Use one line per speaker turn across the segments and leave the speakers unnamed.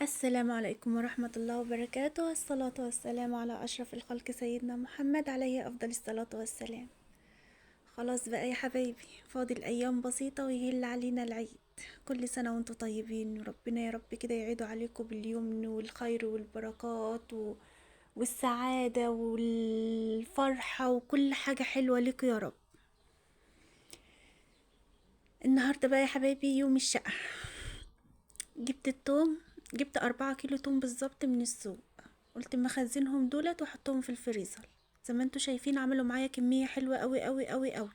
السلام عليكم ورحمة الله وبركاته. الصلاة والسلام على أشرف الخلق سيدنا محمد عليه أفضل الصلاة والسلام. خلاص بقى يا حبايبي، فاضل أيام بسيطة ويهل علينا العيد. كل سنة وانتم طيبين، وربنا يا رب كده يعيدوا عليكم باليمن والخير والبركات والسعادة والفرحة وكل حاجة حلوة لكم يا رب. النهاردة بقى يا حبايبي يوم الشقة. جبت التوم، جبت 4 كيلو توم بالظبط من السوق. قلت اما اخزنهم دولت واحطهم في الفريزر. زي ما انتوا شايفين عملوا معايا كمية حلوة قوي قوي قوي قوي.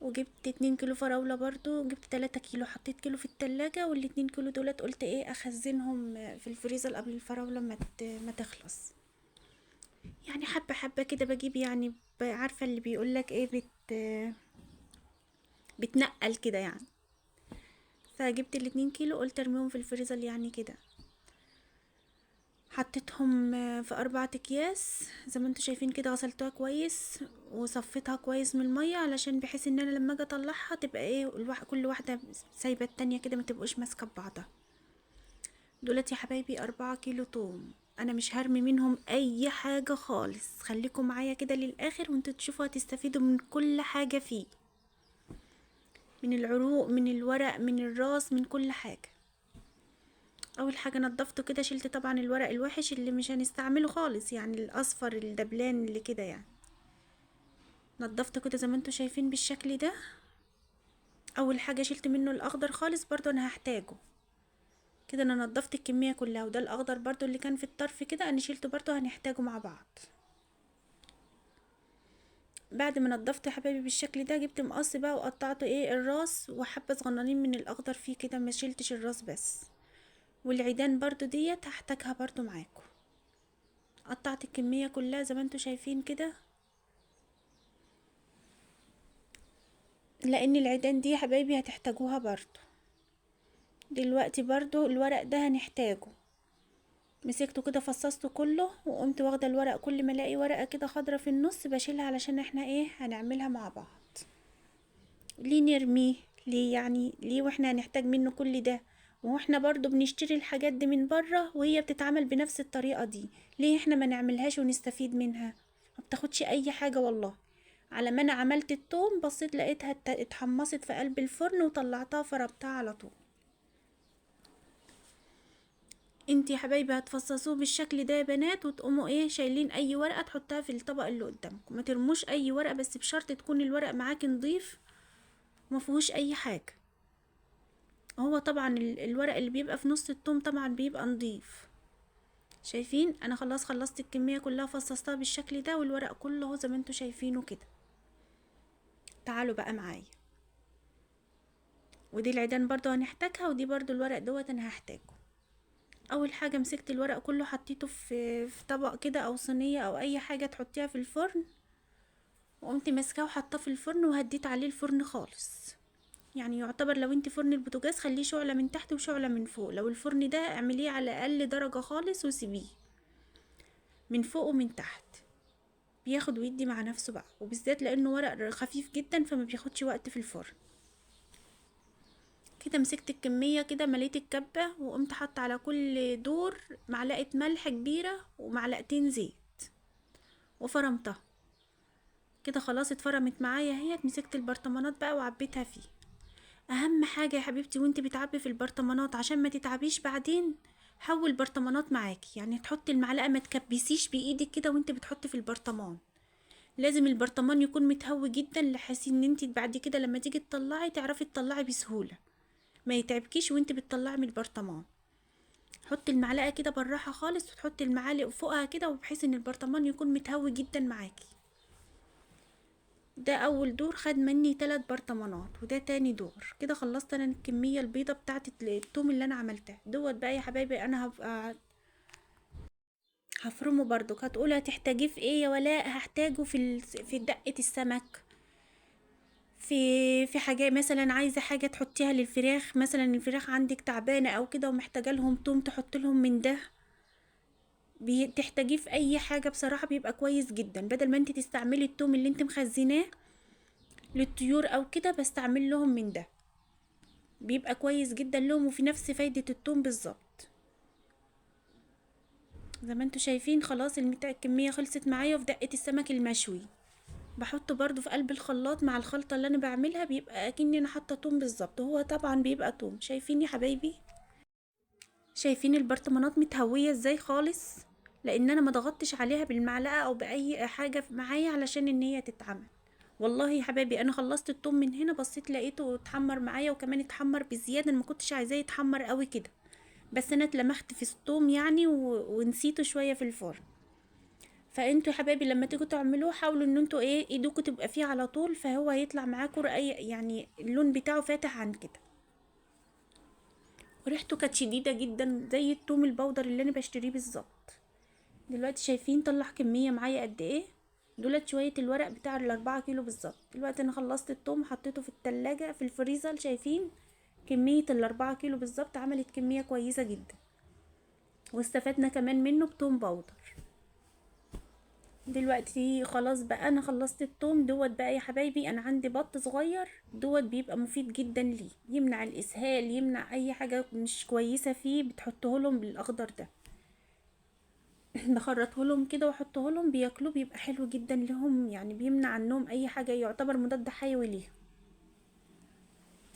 وجبت 2 كيلو فراولة برضو، جبت 3 كيلو، حطيت كيلو في التلاجة، وال2 كيلو دولت قلت ايه اخزنهم في الفريزر قبل الفراولة ما تخلص. يعني حبة حبة كده بجيب، يعني عارفة اللي بيقولك ايه، بتنقل كده يعني. فجبت ال2 كيلو قلت ارميهم في الفريزر يعني كده. حطيتهم في 4 اكياس زي ما انتوا شايفين كده، غسلتها كويس وصفيتها كويس من المية، علشان بحيث ان انا لما اجي اطلعها تبقى ايه كل واحدة سايبة التانية كده، ما تبقوش ماسكة ببعضها. دولت يا حبايبي 4 كيلو توم. انا مش هرمي منهم اي حاجة خالص، خليكم معايا كده للاخر وانتوا تشوفوا هتستفيدوا من كل حاجة فيه، من العروق، من الورق، من الراس، من كل حاجة. اول حاجه نضفته كده، شلت طبعا الورق الوحش اللي مش هنستعمله خالص، يعني الاصفر الدبلان اللي كده يعني. نضفته كده زي ما انتوا شايفين بالشكل ده. اول حاجه شلت منه الاخضر خالص، برضو انا هحتاجه. كده انا نضفت الكميه كلها، وده الاخضر برضو اللي كان في الطرف كده انا شلته، برضو هنحتاجه مع بعض. بعد ما نضفته يا حبايبي بالشكل ده، جبت مقص بقى وقطعته ايه الراس وحبه صغننين من الاخضر فيه كده، ما شلتش الراس بس. والعيدان برضو ديت هحتاجها برضو معاكم. قطعت الكميه كلها زي ما انتوا شايفين كده، لان العيدان دي يا حبايبي هتحتاجوها برضو. دلوقتي برضو الورق ده هنحتاجه. مسكته كده فصصته كله، وقمت واخده الورق، كل ما الاقي ورقه كده خضرة في النص بشيلها، علشان احنا ايه هنعملها مع بعض. ليه نرميه؟ ليه يعني ليه واحنا هنحتاج منه كل ده؟ واحنا برضو بنشتري الحاجات دي من بره وهي بتتعمل بنفس الطريقه دي، ليه احنا ما نعملهاش ونستفيد منها؟ ما بتاخدش اي حاجه والله. على ما انا عملت التوم بصيت لقيتها اتحمصت في قلب الفرن، وطلعتها فرمتها على طول. انتي يا حبايبي هتفصصوه بالشكل ده يا بنات، وتقوموا ايه شايلين اي ورقه تحطها في الطبق اللي قدامكم. ما ترموش اي ورقه، بس بشرط تكون الورق معاكي نضيف وما فيهوش اي حاجه. هو طبعا الورق اللي بيبقى في نص التوم طبعا بيبقى نضيف. شايفين انا خلاص خلصت الكميه كلها، فصصتها بالشكل ده، والورق كله اهو زي ما انتوا شايفينه كده. تعالوا بقى معايا. ودي العيدان برضو هنحتاجها، ودي برضو الورق دوت انا هحتاجه. اول حاجه مسكت الورق كله، حطيته في طبق كده او صينيه او اي حاجه تحطيها في الفرن، وقمت ماسكاه وحطاه في الفرن، وهديت عليه الفرن خالص. يعني يعتبر لو انت فرن البوتاجاز خليه شعلة من تحت وشعلة من فوق، لو الفرن ده اعمليه على اقل درجة خالص وسيبيه من فوق ومن تحت. بياخد ويدي مع نفسه بقى، وبالذات لانه ورق خفيف جدا فما بياخدش وقت في الفرن. كده مسكت الكمية كده، مليت الكبة، وقمت حط على كل دور معلقة ملح كبيرة ومعلقتين زيت، وفرمتها كده. خلاص اتفرمت معايا اهي. مسكت البرطمانات بقى وعبيتها فيه. اهم حاجة يا حبيبتي وانت بتعبي في البرطمانات عشان ما تتعبيش بعدين، حول برطمانات معاكي. يعني تحطي المعلقة، ما تكبسيش بايدك كده وانت بتحطي في البرطمان. لازم البرطمان يكون متهوي جدا، لحيث ان انت بعد كده لما تيجي تطلعي تعرفي تطلعي بسهولة، ما يتعبكيش وانت بتطلعي من البرطمان. حطي المعلقة كده بالراحة خالص، وتحطي المعالق فوقها كده، وبحيث ان البرطمان يكون متهوي جدا معاكي. ده اول دور خد مني 3 برطمانات، وده تاني دور. كده خلصت انا الكميه البيضه بتاعه التوم اللي انا عملتها دوت. بقى يا حبايبي انا هبقى هفرمه برضو. هتقولي هتحتاجيه في ايه يا ولاء؟ هحتاجه في دقه السمك، في حاجه مثلا عايزه حاجه تحطيها للفراخ، مثلا الفراخ عندك تعبانه او كده ومحتاجه لهم توم، تحط لهم من ده. تحتاجيه في اي حاجه بصراحه، بيبقى كويس جدا. بدل ما انت تستعملي التوم اللي انت مخزناه للطيور او كده، بستعمل لهم من ده، بيبقى كويس جدا لهم وفي نفس فايدة التوم بالظبط. زي ما انتوا شايفين خلاص الكمية خلصت معايا. وفي دقة السمك المشوي بحطه برضو في قلب الخلاط مع الخلطة اللي انا بعملها، بيبقى اكني انا حاطة توم بالظبط. هو طبعا بيبقى توم. شايفين يا حبايبي؟ شايفين البرطمانات متهوية ازاي خالص؟ لان انا ما ضغطتش عليها بالمعلقة او باي حاجة معايا علشان ان هي تتعمل. والله يا حبايبي انا خلصت التوم من هنا، بصيت لقيته اتحمر معايا، وكمان اتحمر بزيادة. انا ما كنتش عايزاه يتحمر قوي كده، بس انا اتلمخت في الثوم يعني ونسيته شوية في الفرن. فانتوا يا حبايبي لما تيجوا تعملوه حاولوا ان انتوا ايدوكوا تبقى فيه على طول، فهو هيطلع معاكوا رقيق، يعني اللون بتاعه فاتح عن كده. وريحته كانت شديدة جدا زي التوم البودر اللي انا بشتريه بالظبط. دلوقتي شايفين طلع كمية معايا قد ايه؟ دولت شوية الورق بتاع ال4 كيلو بالظبط. دلوقتي انا خلصت التوم، حطيته في التلاجة في الفريزر. شايفين كمية ال4 كيلو بالظبط؟ عملت كمية كويسة جدا، واستفدنا كمان منه بتوم باودر. دلوقتي خلاص بقى انا خلصت التوم دوت. بقى يا حبايبي انا عندي بط صغير دوت، بيبقى مفيد جدا ليه، يمنع الاسهال، يمنع اي حاجة مش كويسة فيه. بتحطه لهم بالاخضر ده بخرطه لهم كده واحطه لهم بياكلوه، بيبقى حلو جدا لهم، يعني بيمنع عنهم اي حاجة، يعتبر مضاد حيوي ليهم.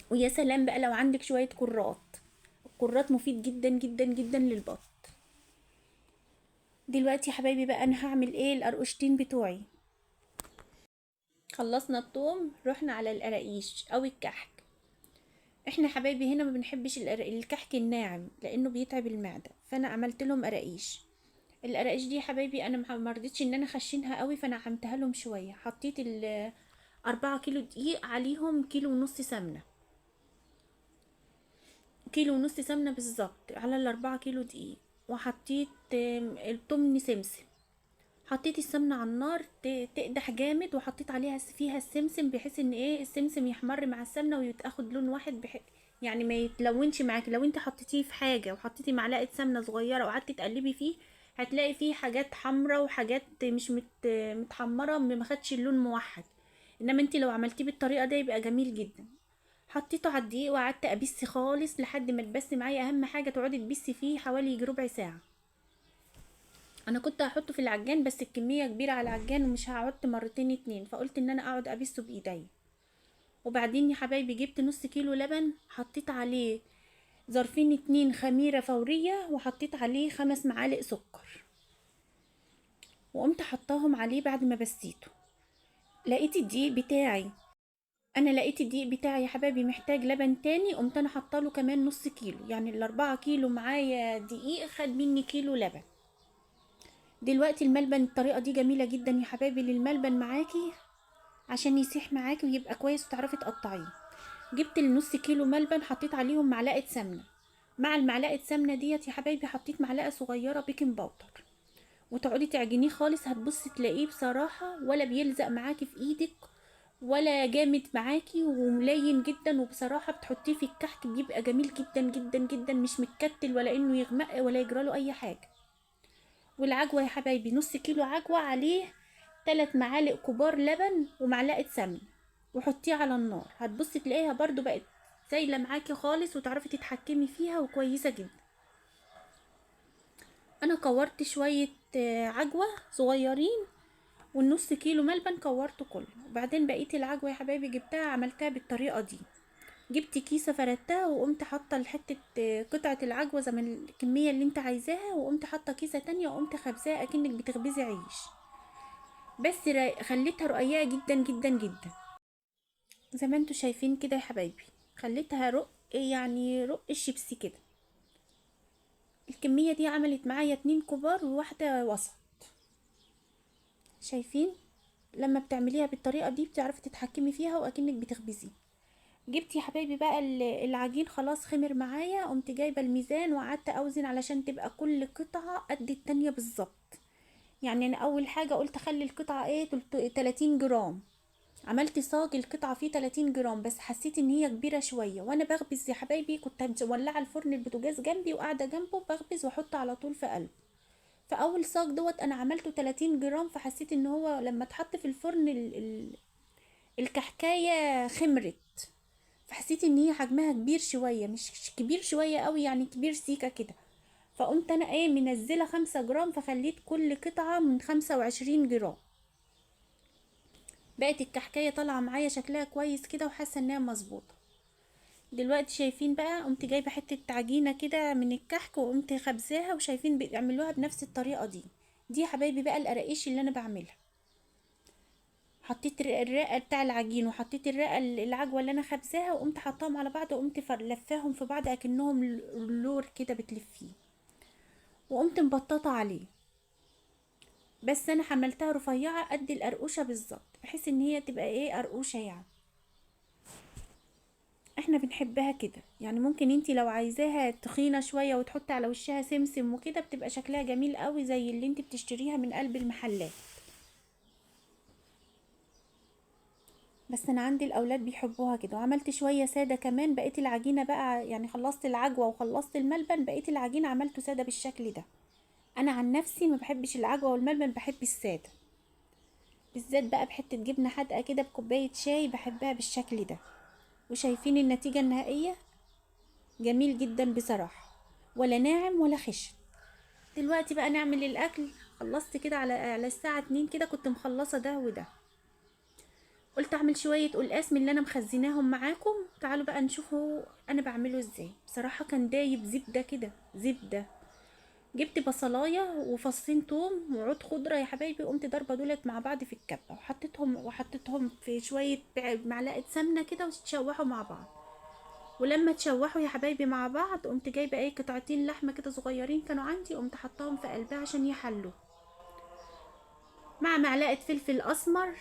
ويا سلام بقى لو عندك شوية كرات، الكرات مفيد جدا جدا جدا للبط. دلوقتي يا حبايبي بقى انا هعمل ايه القرقشتين بتوعي. خلصنا التوم، رحنا على القراقيش او الكحك. احنا حبايبي هنا ما بنحبش الكحك الناعم لانه بيتعب المعده، فانا عملت لهم قراقيش. القراقيش دي يا حبايبي انا ما رضيتش ان انا اخشنها قوي، فانا عملتها لهم شويه. حطيت 4 كيلو دقيق عليهم كيلو ونص سمنه. كيلو ونص سمنه بالظبط على ال4 كيلو دقيق. وحطيت التمن سمسم. حطيت السمنة على النار تقدح جامد، وحطيت عليها فيها السمسم بحيث ان السمسم يحمر مع السمنة ويتاخد لون واحد، يعني ما يتلونش معاك. لو انت حطيتيه في حاجة وحطيتي معلقة سمنة صغيرة وقعدتي تقلبي فيه، هتلاقي فيه حاجات حمرة وحاجات مش متحمرة، ما خدش اللون موحد. انما انت لو عملتيه بالطريقة ده يبقى جميل جدا. حطيته على الدقيق وقعدت ابس خالص لحد ما تبس معايا. اهم حاجة تقعدي تبسي فيه حوالي يجي ربع ساعة. انا كنت هحطه في العجان بس الكميه كبيره على العجان ومش هقعد مرتين اتنين، فقلت ان انا اقعد ابسه بايدي. وبعدين يا حبايبي جبت نص كيلو لبن، حطيت عليه ظرفين 2 خميره فوريه، وحطيت عليه 5 معالق سكر، وقمت حطاهم عليه بعد ما بسيته. لقيت الدقيق بتاعي لقيت الدقيق بتاعي يا حبايبي محتاج لبن تاني، قمت انا حطاله كمان نص كيلو. يعني ال4 كيلو معايا دقيق خد مني كيلو لبن. دلوقتي الملبن الطريقه دي جميله جدا يا حبايبي للملبن معاكي، عشان يسيح معاكي ويبقى كويس وتعرفي تقطعيه. جبت النص كيلو ملبن، حطيت عليهم معلقه سمنه. مع المعلقه سمنه ديت يا حبايبي حطيت معلقه صغيره بيكنج باودر، وتقعدي تعجنيه خالص. هتبصي تلاقيه بصراحه ولا بيلزق معاكي في ايدك ولا جامد معاكي، وملين جدا. وبصراحه بتحطيه في الكحك بيبقى جميل جدا جدا جدا، مش متكتل ولا انه يغمق ولا يجراله اي حاجه. والعجوه يا حبايبي نص كيلو عجوه، عليه 3 معالق كبار لبن ومعلقه سمنه، وحطيه على النار. هتبصي تلاقيها برضو بقت سايله معاكي خالص وتعرفي تتحكمي فيها وكويسه جدا. انا كورت شويه عجوه صغيرين، والنص كيلو ملبن كورته كله. وبعدين بقيه العجوه يا حبايبي جبتها عملتها بالطريقه دي. جبت كيسه فردتها وقمت حاطه الحته قطعه العجوه زي ما الكميه اللي انت عايزاها، وقمت حاطه كيسه تانية وقمت خبزاها اكنك بتخبزي عيش، بس خليتها رقيقه جدا جدا جدا زي ما انتوا شايفين كده يا حبايبي. خليتها رق، يعني رق الشيبسي كده. الكميه دي عملت معايا 2 كبار وواحده وسط. شايفين؟ لما بتعمليها بالطريقه دي بتعرفي تتحكمي فيها واكنك بتخبزي. جبت يا حبايبي بقى العجين خلاص خمر معايا، قمت جايبه الميزان وقعدت اوزن علشان تبقى كل قطعه قد التانية بالظبط. يعني انا اول حاجه قلت اخلي القطعه 30 جرام. عملت صاج القطعه فيه 30 جرام، بس حسيت ان هي كبيره شويه. وانا بخبز يا حبايبي كنت مولعه الفرن البوتاجاز جنبي وقاعده جنبه بخبز واحط على طول في قلب. فاول صاج دوت انا عملته 30 جرام، فحسيت ان هو لما اتحط في الفرن الكحكايه خمرت. فحسيت ان هي حجمها كبير شويه، مش كبير شويه قوي، يعني كبير سيكه كده. فقمت انا ايه منزله 5 جرام، فخليت كل قطعه من 25 جرام. بقت الكحكايه طالعه معايا شكلها كويس كده وحاسه انها مظبوطه. دلوقتي شايفين بقى قمت جايبه حته عجينه كده من الكحك وقمت خبزاها، وشايفين بيعملوها بنفس الطريقه دي. دي يا حبايبي بقى القراقيش اللي انا بعملها. حطيت الرقه بتاع العجين، وحطيت الرقه العجوه اللي انا خبزاها، وقمت حطاهم على بعض، وقمت لفاهم في بعض اكنهم لور كده بتلفيه، وقمت مبططه عليه. بس انا حملتها رفيعه قد القرقوشه بالظبط، بحيث ان هي تبقى ايه قرقوشه يعني. احنا بنحبها كده يعني. ممكن انتي لو عايزاها تخينه شويه وتحطي على وشها سمسم وكده، بتبقى شكلها جميل قوي زي اللي انتي بتشتريها من قلب المحلات. بس انا عندي الاولاد بيحبوها كده. وعملت شويه ساده كمان. بقيت العجينه بقى يعني خلصت العجوه وخلصت الملبن، بقيت العجينه عملته ساده بالشكل ده. انا عن نفسي ما بحبش العجوه والملبن، بحب الساده. بالذات بقى بحته جبنه حادقه كده بكوبايه شاي، بحبها بالشكل ده. وشايفين النتيجه النهائيه؟ جميل جدا بصراحه، ولا ناعم ولا خشن. دلوقتي بقى نعمل الاكل. خلصت كده على الساعه 2 كده، كنت مخلصه ده وده. قلت اعمل شويه قلقاس من اللي انا مخزناهم معاكم. تعالوا بقى نشوفوا انا بعمله ازاي. بصراحه كان دايب زبده كده، زبده. جبت بصلايه وفصين توم وعود خضره يا حبايبي، قمت ضربه دولت مع بعض في الكبه، وحطيتهم في شويه معلقه سمنه كده وتشوحوا مع بعض. ولما تشوحوا يا حبايبي مع بعض، قمت جايبه ايه قطعتين لحمه كده صغيرين كانوا عندي، قمت حطاهم في قلبها عشان يحلوا، مع معلقه فلفل اسمر،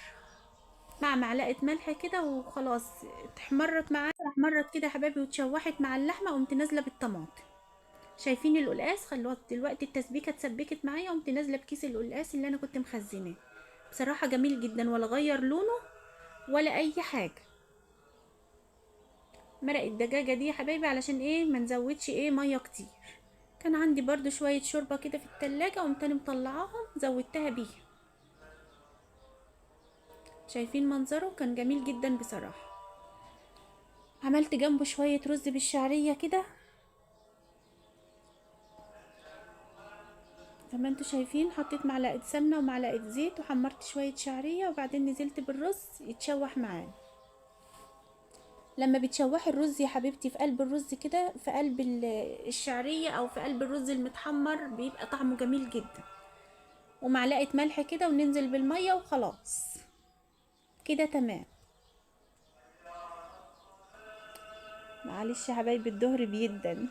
مع معلقه ملح كده وخلاص. اتحمرت معايا، احمرت كده يا حبايبي واتشوحت مع اللحمه، قمت نازله بالطماطم. شايفين القلقاس؟ خلوت دلوقتي التسبيكه اتسبكت معايا، قمت نازله بكيس القلقاس اللي انا كنت مخزناه. بصراحه جميل جدا، ولا غير لونه ولا اي حاجه. مرق الدجاجه دي يا حبايبي علشان ايه ما نزودش ايه ميه كتير. كان عندي برضو شويه شوربه كده في التلاجة، قمت انا مطلعاهم زودتها بيها. شايفين منظره؟ كان جميل جدا بصراحه. عملت جنبه شويه رز بالشعريه كده زي ما انتوا شايفين. حطيت معلقه سمنه ومعلقه زيت وحمرت شويه شعريه، وبعدين نزلت بالرز يتشوح معانا. لما بتشوحي الرز يا حبيبتي في قلب الرز كده، في قلب الشعريه او في قلب الرز المتحمر، بيبقى طعمه جميل جدا. ومعلقه ملح كده وننزل بالميه وخلاص كده تمام. معلش يا حبايبي الظهر بيدن.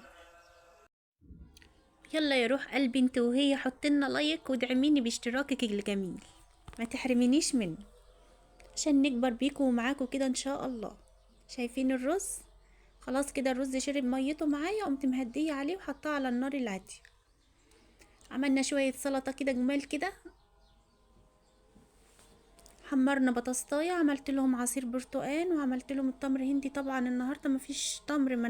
يلا يا روح قلبي انت وهي، حطلنا لايك وادعميني باشتراكك الجميل، ما تحرمينيش منه، عشان نكبر بيكم ومعاكم كده ان شاء الله. شايفين الرز؟ خلاص كده الرز شرب ميته معايا، قمت مهديه عليه وحطاه على النار الهاديه. عملنا شويه سلطه كده جمال كده. حمرنا بطاطايه، عملت لهم عصير برتقان، وعملت لهم التمر هندي. طبعا النهارده مفيش تمر، ما